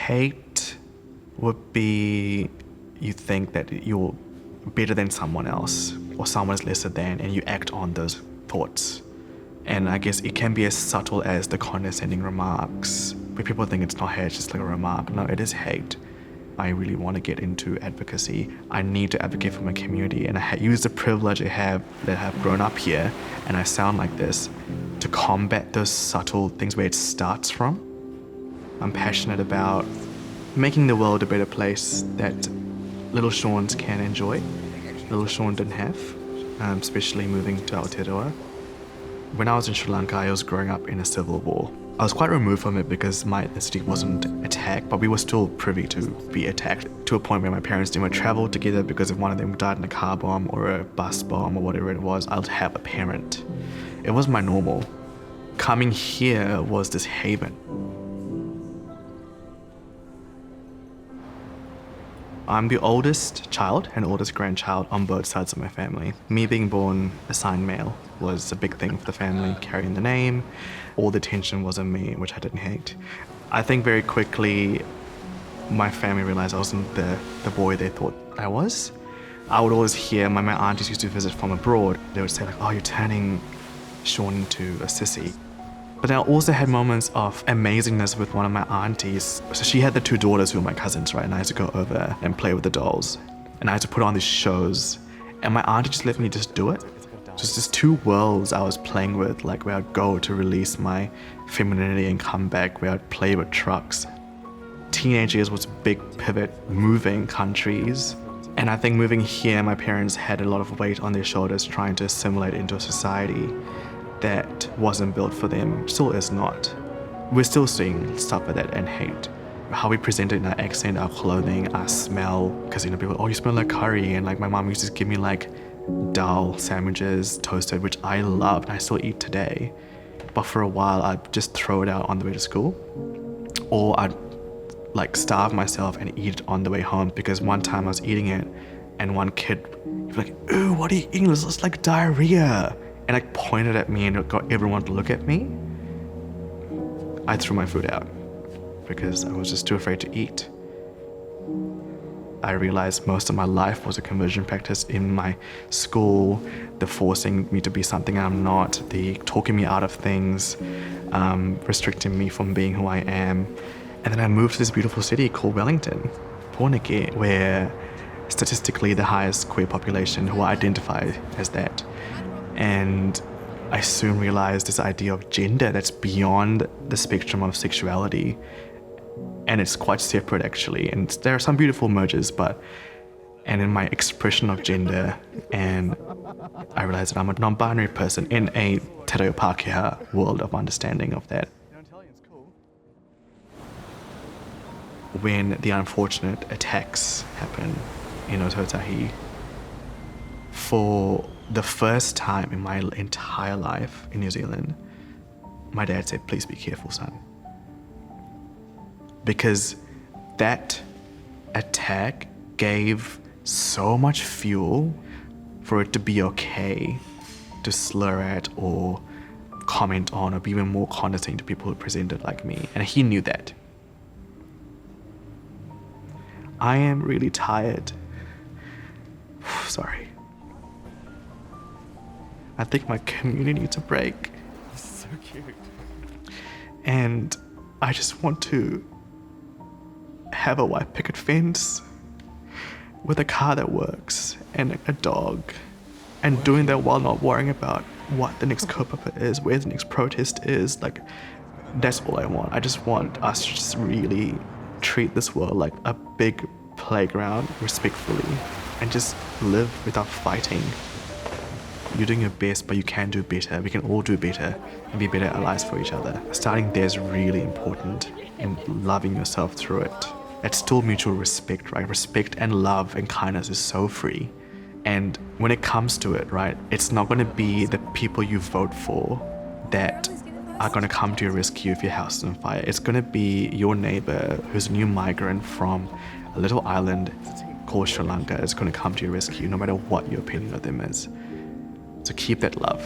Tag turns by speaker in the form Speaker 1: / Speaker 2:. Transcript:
Speaker 1: Hate would be you think that you're better than someone else or someone is lesser than, and you act on those thoughts. And I guess it can be as subtle as the condescending remarks where people think it's not hate, it's just like a remark. No, it is hate. I really want to get into advocacy. I need to advocate for my community, and I use the privilege I have that I've grown up here and I sound like this to combat those subtle things where it starts from. I'm passionate about making the world a better place that little Shawns can enjoy. Little Shawn didn't have, especially moving to Aotearoa. When I was in Sri Lanka, I was growing up in a civil war. I was quite removed from it because my ethnicity wasn't attacked, but we were still privy to be attacked to a point where my parents didn't want to travel together because if one of them died in a car bomb or a bus bomb or whatever it was, I'd have a parent. It was my normal. Coming here was this haven. I'm the oldest child and oldest grandchild on both sides of my family. Me being born assigned male was a big thing for the family, carrying the name. All the attention was on me, which I didn't hate. I think very quickly my family realized I wasn't the boy they thought I was. I would always hear, my aunties used to visit from abroad. They would say like, oh, you're turning Shawn into a sissy. But I also had moments of amazingness with one of my aunties. So she had the two daughters who were my cousins, right? And I had to go over and play with the dolls. And I had to put on these shows. And my auntie just let me just do it. Just these two worlds I was playing with, like where I'd go to release my femininity and come back, where I'd play with trucks. Teenage years was a big pivot, moving countries. And I think moving here, my parents had a lot of weight on their shoulders trying to assimilate into a society that wasn't built for them, still is not. We're still seeing stuff like that and hate. How we present it in our accent, our clothing, our smell, because people, oh, you smell like curry, and like my mom used to give me like dal sandwiches, toasted, which I loved and I still eat today. But for a while, I'd just throw it out on the way to school, or I'd like starve myself and eat it on the way home, because one time I was eating it and one kid was like, ooh, what are you eating? This looks like diarrhea. And like pointed at me and got everyone to look at me. I threw my food out because I was just too afraid to eat. I realized most of my life was a conversion practice in my school, the forcing me to be something I'm not, the talking me out of things, restricting me from being who I am. And then I moved to this beautiful city called Wellington, Porneke, where statistically the highest queer population who identify as that. And I soon realized this idea of gender that's beyond the spectrum of sexuality. And it's quite separate actually. And there are some beautiful mergers, and in my expression of gender, and I realized that I'm a non-binary person in a te reo Pākehā world of understanding of that. When the unfortunate attacks happen in Otautahi, for the first time in my entire life in New Zealand, my dad said, please be careful, son. Because that attack gave so much fuel for it to be okay to slur at or comment on or be even more condescending to people who presented like me. And he knew that. I am really tired. Sorry. I think my community needs a break.
Speaker 2: This is so cute.
Speaker 1: And I just want to have a white picket fence with a car that works and a dog, and doing that while not worrying about what the next kaupapa is, where the next protest is. Like, that's all I want. I just want us to just really treat this world like a big playground respectfully and just live without fighting. You're doing your best, but you can do better. We can all do better and be better allies for each other. Starting there is really important in loving yourself through it. It's still mutual respect, right? Respect and love and kindness is so free. And when it comes to it, right, it's not going to be the people you vote for that are going to come to your rescue if your house is on fire. It's going to be your neighbor who's a new migrant from a little island called Sri Lanka is going to come to your rescue no matter what your opinion of them is. So keep that love.